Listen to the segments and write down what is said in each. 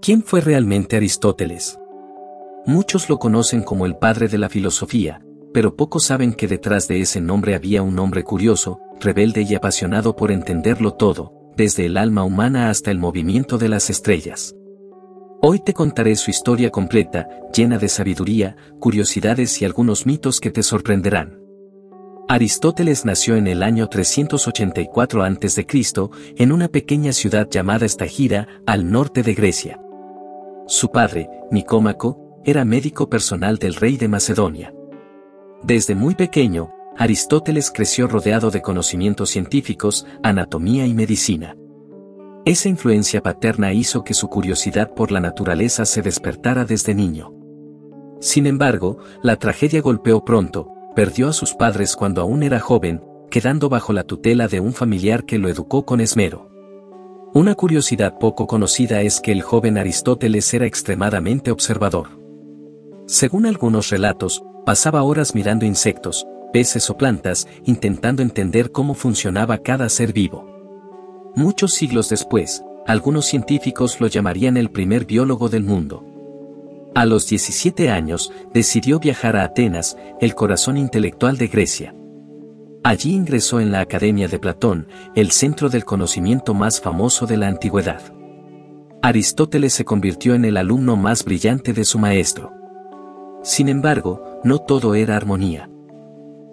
¿Quién fue realmente Aristóteles? Muchos lo conocen como el padre de la filosofía, pero pocos saben que detrás de ese nombre había un hombre curioso, rebelde y apasionado por entenderlo todo, desde el alma humana hasta el movimiento de las estrellas. Hoy te contaré su historia completa, llena de sabiduría, curiosidades y algunos mitos que te sorprenderán. Aristóteles nació en el año 384 a.C., en una pequeña ciudad llamada Estagira, al norte de Grecia. Su padre, Nicómaco, era médico personal del rey de Macedonia. Desde muy pequeño, Aristóteles creció rodeado de conocimientos científicos, anatomía y medicina. Esa influencia paterna hizo que su curiosidad por la naturaleza se despertara desde niño. Sin embargo, la tragedia golpeó pronto, perdió a sus padres cuando aún era joven, quedando bajo la tutela de un familiar que lo educó con esmero. Una curiosidad poco conocida es que el joven Aristóteles era extremadamente observador. Según algunos relatos, pasaba horas mirando insectos, peces o plantas, intentando entender cómo funcionaba cada ser vivo. Muchos siglos después, algunos científicos lo llamarían el primer biólogo del mundo. A los 17 años, decidió viajar a Atenas, el corazón intelectual de Grecia. Allí ingresó en la Academia de Platón, el centro del conocimiento más famoso de la antigüedad. Aristóteles se convirtió en el alumno más brillante de su maestro. Sin embargo, no todo era armonía.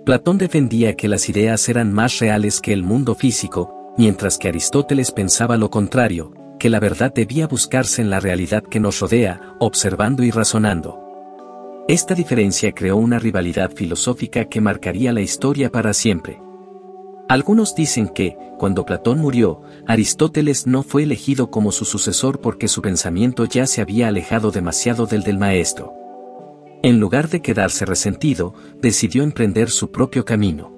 Platón defendía que las ideas eran más reales que el mundo físico, mientras que Aristóteles pensaba lo contrario, que la verdad debía buscarse en la realidad que nos rodea, observando y razonando. Esta diferencia creó una rivalidad filosófica que marcaría la historia para siempre. Algunos dicen que, cuando Platón murió, Aristóteles no fue elegido como su sucesor porque su pensamiento ya se había alejado demasiado del maestro. En lugar de quedarse resentido, decidió emprender su propio camino.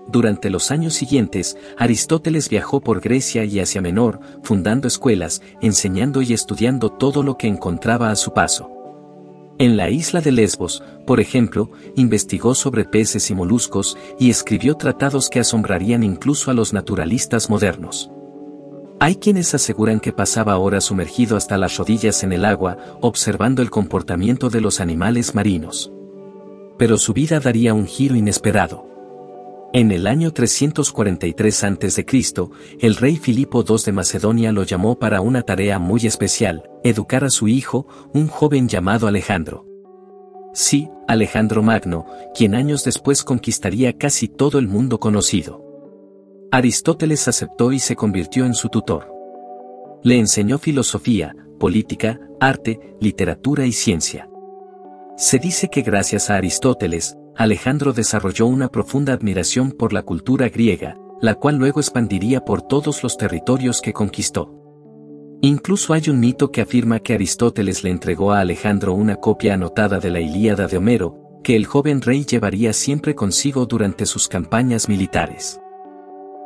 Durante los años siguientes, Aristóteles viajó por Grecia y Asia Menor, fundando escuelas, enseñando y estudiando todo lo que encontraba a su paso. En la isla de Lesbos, por ejemplo, investigó sobre peces y moluscos y escribió tratados que asombrarían incluso a los naturalistas modernos. Hay quienes aseguran que pasaba horas sumergido hasta las rodillas en el agua, observando el comportamiento de los animales marinos. Pero su vida daría un giro inesperado. En el año 343 a.C., el rey Filipo II de Macedonia lo llamó para una tarea muy especial, educar a su hijo, un joven llamado Alejandro. Sí, Alejandro Magno, quien años después conquistaría casi todo el mundo conocido. Aristóteles aceptó y se convirtió en su tutor. Le enseñó filosofía, política, arte, literatura y ciencia. Se dice que gracias a Aristóteles, Alejandro desarrolló una profunda admiración por la cultura griega, la cual luego expandiría por todos los territorios que conquistó. Incluso hay un mito que afirma que Aristóteles le entregó a Alejandro una copia anotada de la Ilíada de Homero, que el joven rey llevaría siempre consigo durante sus campañas militares.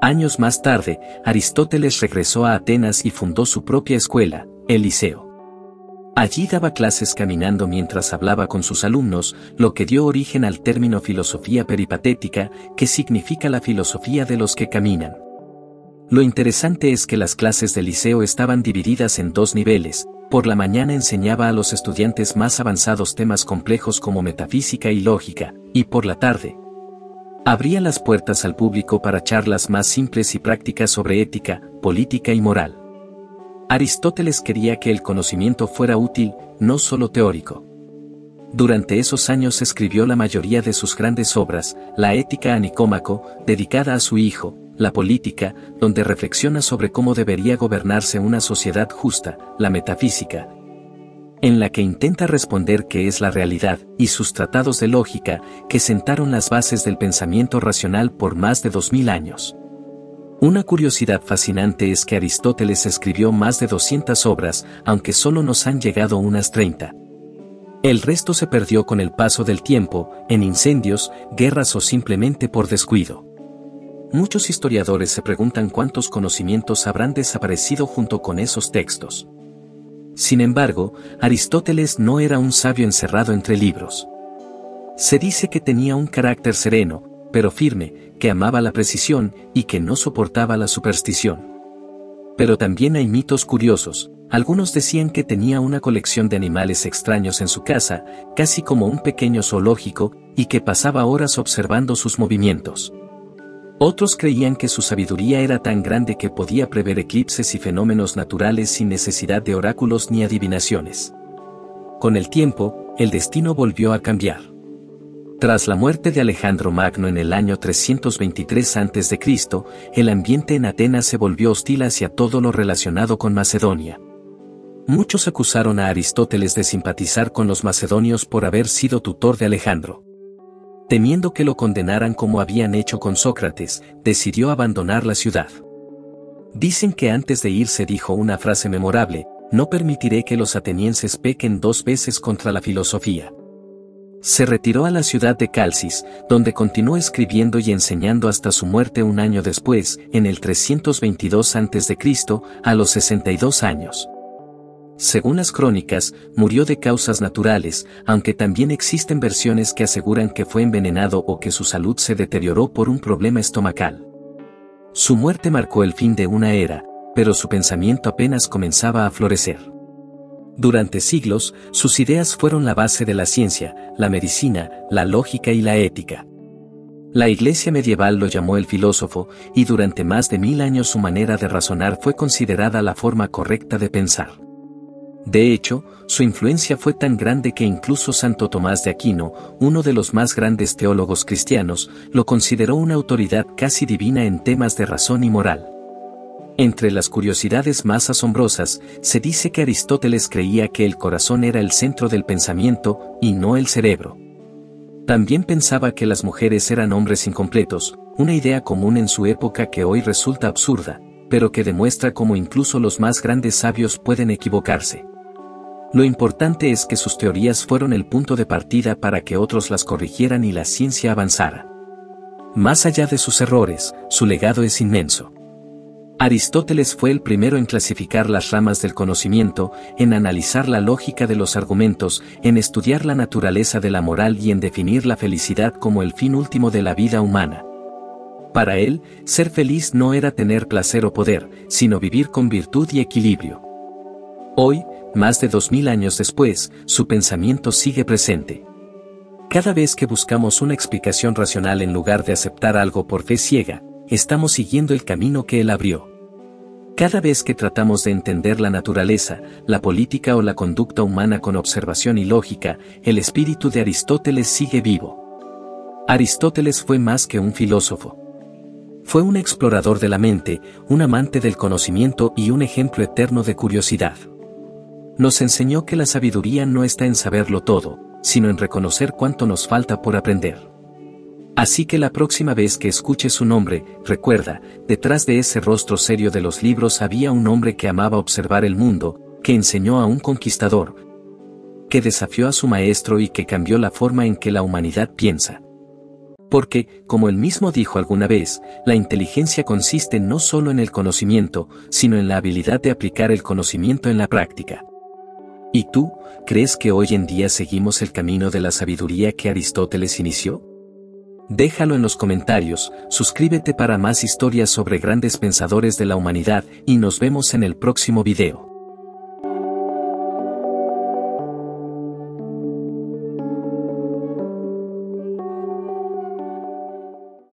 Años más tarde, Aristóteles regresó a Atenas y fundó su propia escuela, el Liceo. Allí daba clases caminando mientras hablaba con sus alumnos, lo que dio origen al término filosofía peripatética, que significa la filosofía de los que caminan. Lo interesante es que las clases del liceo estaban divididas en dos niveles. Por la mañana enseñaba a los estudiantes más avanzados temas complejos como metafísica y lógica, y por la tarde abría las puertas al público para charlas más simples y prácticas sobre ética, política y moral. Aristóteles quería que el conocimiento fuera útil, no solo teórico. Durante esos años escribió la mayoría de sus grandes obras, la Ética a Nicómaco, dedicada a su hijo, la Política, donde reflexiona sobre cómo debería gobernarse una sociedad justa, la Metafísica, en la que intenta responder qué es la realidad, y sus tratados de lógica, que sentaron las bases del pensamiento racional por más de 2000 años. Una curiosidad fascinante es que Aristóteles escribió más de 200 obras, aunque solo nos han llegado unas 30. El resto se perdió con el paso del tiempo, en incendios, guerras o simplemente por descuido. Muchos historiadores se preguntan cuántos conocimientos habrán desaparecido junto con esos textos. Sin embargo, Aristóteles no era un sabio encerrado entre libros. Se dice que tenía un carácter sereno, pero firme, que amaba la precisión y que no soportaba la superstición. Pero también hay mitos curiosos. Algunos decían que tenía una colección de animales extraños en su casa, casi como un pequeño zoológico, y que pasaba horas observando sus movimientos. Otros creían que su sabiduría era tan grande que podía prever eclipses y fenómenos naturales sin necesidad de oráculos ni adivinaciones. Con el tiempo, el destino volvió a cambiar. Tras la muerte de Alejandro Magno en el año 323 a.C., el ambiente en Atenas se volvió hostil hacia todo lo relacionado con Macedonia. Muchos acusaron a Aristóteles de simpatizar con los macedonios por haber sido tutor de Alejandro. Temiendo que lo condenaran como habían hecho con Sócrates, decidió abandonar la ciudad. Dicen que antes de irse dijo una frase memorable: «No permitiré que los atenienses pequen 2 veces contra la filosofía». Se retiró a la ciudad de Calcis, donde continuó escribiendo y enseñando hasta su muerte un año después, en el 322 a.C., a los 62 años. Según las crónicas, murió de causas naturales, aunque también existen versiones que aseguran que fue envenenado o que su salud se deterioró por un problema estomacal. Su muerte marcó el fin de una era, pero su pensamiento apenas comenzaba a florecer. Durante siglos, sus ideas fueron la base de la ciencia, la medicina, la lógica y la ética. La Iglesia medieval lo llamó el filósofo, y durante más de 1000 años su manera de razonar fue considerada la forma correcta de pensar. De hecho, su influencia fue tan grande que incluso Santo Tomás de Aquino, uno de los más grandes teólogos cristianos, lo consideró una autoridad casi divina en temas de razón y moral. Entre las curiosidades más asombrosas, se dice que Aristóteles creía que el corazón era el centro del pensamiento, y no el cerebro. También pensaba que las mujeres eran hombres incompletos, una idea común en su época que hoy resulta absurda, pero que demuestra cómo incluso los más grandes sabios pueden equivocarse. Lo importante es que sus teorías fueron el punto de partida para que otros las corrigieran y la ciencia avanzara. Más allá de sus errores, su legado es inmenso. Aristóteles fue el primero en clasificar las ramas del conocimiento, en analizar la lógica de los argumentos, en estudiar la naturaleza de la moral y en definir la felicidad como el fin último de la vida humana. Para él, ser feliz no era tener placer o poder, sino vivir con virtud y equilibrio. Hoy, más de 2000 años después, su pensamiento sigue presente. Cada vez que buscamos una explicación racional en lugar de aceptar algo por fe ciega, estamos siguiendo el camino que él abrió. Cada vez que tratamos de entender la naturaleza, la política o la conducta humana con observación y lógica, el espíritu de Aristóteles sigue vivo. Aristóteles fue más que un filósofo. Fue un explorador de la mente, un amante del conocimiento y un ejemplo eterno de curiosidad. Nos enseñó que la sabiduría no está en saberlo todo, sino en reconocer cuánto nos falta por aprender. Así que la próxima vez que escuches su nombre, recuerda, detrás de ese rostro serio de los libros había un hombre que amaba observar el mundo, que enseñó a un conquistador, que desafió a su maestro y que cambió la forma en que la humanidad piensa. Porque, como él mismo dijo alguna vez, la inteligencia consiste no solo en el conocimiento, sino en la habilidad de aplicar el conocimiento en la práctica. ¿Y tú, crees que hoy en día seguimos el camino de la sabiduría que Aristóteles inició? Déjalo en los comentarios, suscríbete para más historias sobre grandes pensadores de la humanidad y nos vemos en el próximo video.